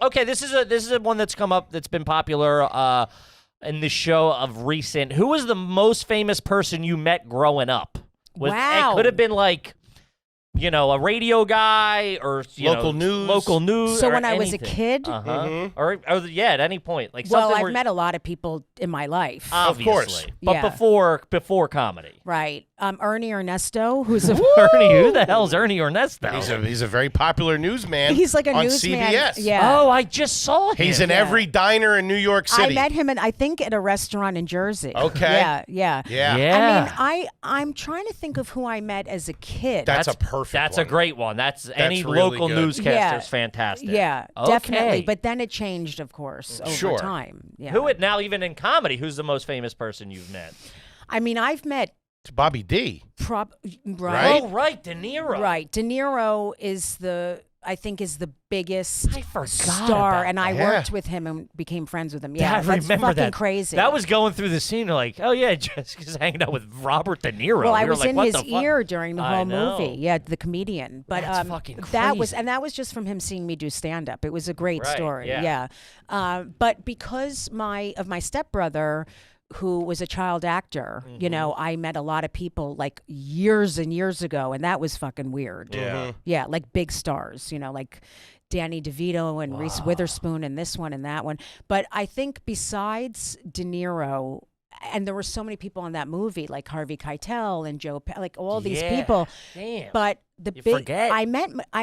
Okay, this is a one that's come up that's been popular in the show of recent. Who was the most famous person you met growing up? Wow. It could have been like, a radio guy or Local news. Local news. So or when I was a anything. kid? Or at any point, like Well, something. I've met a lot of people in my life. Obviously, course. but Yeah. before comedy. Right. Ernie Ernesto, who's a Ernie, who the hell's Ernie Ernesto? He's a very popular newsman. he's like a on newsman. CBS. Yeah. Oh, I just saw him. He's in every diner in New York City. I met him I think at a restaurant in Jersey. Okay. Yeah. Yeah. I mean, I'm trying to think of who I met as a kid. That's a perfect That's one. a great one. That's any really local good. newscaster's fantastic. Yeah, Okay. definitely. But then it changed, of course, over Sure. time. Yeah. Now even in comedy, who's the most famous person you've met? I mean, I've met It's Bobby D. right. Right? Oh, right, De Niro. Right. De Niro is the biggest I forgot star, about and I that. worked with him and became friends with him. Yeah, I that's remember fucking that. crazy. That was going through the scene, like, oh yeah, Jessica's hanging out with Robert De Niro. well, I We were was like, in what his the fuck? ear during the I whole know. movie. Yeah, the comedian. But That's fucking that was crazy. just from him seeing me do stand up. It was a great Right, story. yeah. But because my stepbrother, who was a child actor, I met a lot of people like years and years ago, and that was fucking weird. Yeah. Yeah, like big stars, like Danny DeVito and Reese Witherspoon and this one and that one. But I think besides De Niro, and there were so many people in that movie, like Harvey Keitel and like all these Yeah. people. Damn. But You forget. I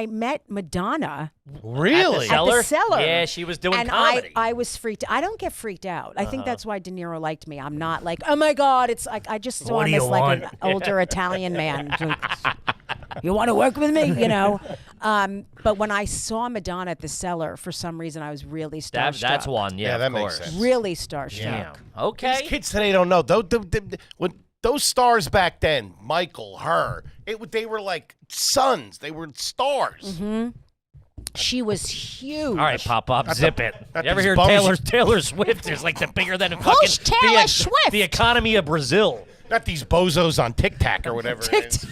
met Madonna Really? At at the cellar. Yeah, she was doing and comedy. I was freaked. I don't get freaked out. I think that's why De Niro liked me. I'm not like, oh my God. It's like I just saw What him do as you like want? an older Italian man. You want to work with me? But when I saw Madonna at the cellar, for some reason, I was really starstruck. That's one. Yeah, that of makes course. sense. Really starstruck. Damn. Okay. These kids today don't know. When those stars back then, Michael, her, they were like sons. They were stars. She was huge. All right, Pop, zip it. not You ever these hear bums- Taylor Swift is like the bigger than a fucking Who's Taylor Swift? the economy of Brazil. Not these bozos on Tic Tac or whatever it is.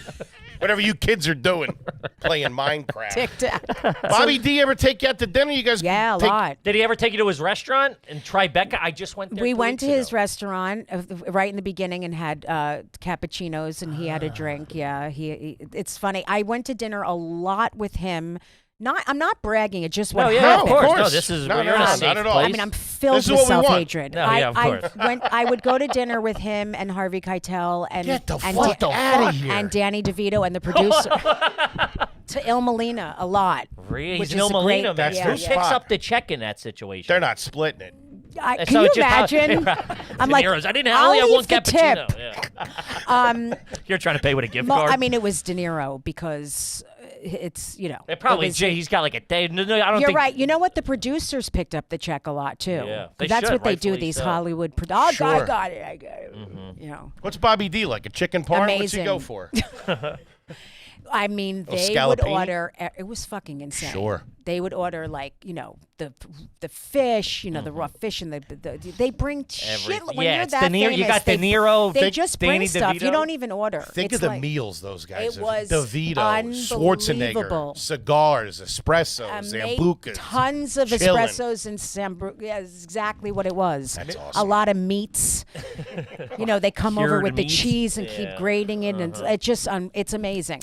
Whatever you kids are doing, playing Minecraft. Tic-tac. Bobby D ever take you out to dinner? You guys Yeah, a take, lot. Did he ever take you to his restaurant in Tribeca? I just went there. We 2 went to weeks his ago. restaurant right in the beginning and had cappuccinos, and he had a drink. Yeah, it's funny. I went to dinner a lot with him. I'm not bragging. It just No, what yeah, happened. of course. No, course. this is No, you're no, in a no, safe not at all. place. I mean, I'm filled This is with what we want. self-hatred. No, yeah, of course. I would go to dinner with him and Harvey Keitel and Get the and fuck outta here. and Danny DeVito and the producer to Il Molina a lot. Really? which He's no is a Molina, great- man. That's yeah, their Who yeah. picks spot. up the check in that situation? They're not splitting it. Can So you it just- imagine? I'm De like, Niro's. I I'll only have leave one the cappuccino. tip. Yeah. You're trying to pay with a gift card. I mean, it was De Niro because it's it probably it was- Jay. He's got like a day. No, I don't You're think. right. You know what? The producers picked up the check a lot too. Yeah, they that's should, what they do. rightfully These so. Hollywood producers. Oh, Sure. I got it. I got it. Mm-hmm. You know. What's Bobby D like? A chicken parm? What's he Amazing. go for? I mean, Oh, they would scallopini? order. It was fucking insane. Sure. They would order like the fish, the raw fish, and they bring shit. When yeah, you're it's that De Niro. You famous, got De Niro. They just bring Danny stuff. You DeVito. don't even order. Think It's of the like meals those guys it have. was DeVito, Schwarzenegger, unbelievable. cigars, espressos, made Zambucas. tons of chillin'. espressos and sambru. Yeah, it's exactly what it was. That's A awesome. lot of meats. They come over Cured with the meats. cheese and Yeah. keep grating it, and it's just it's amazing.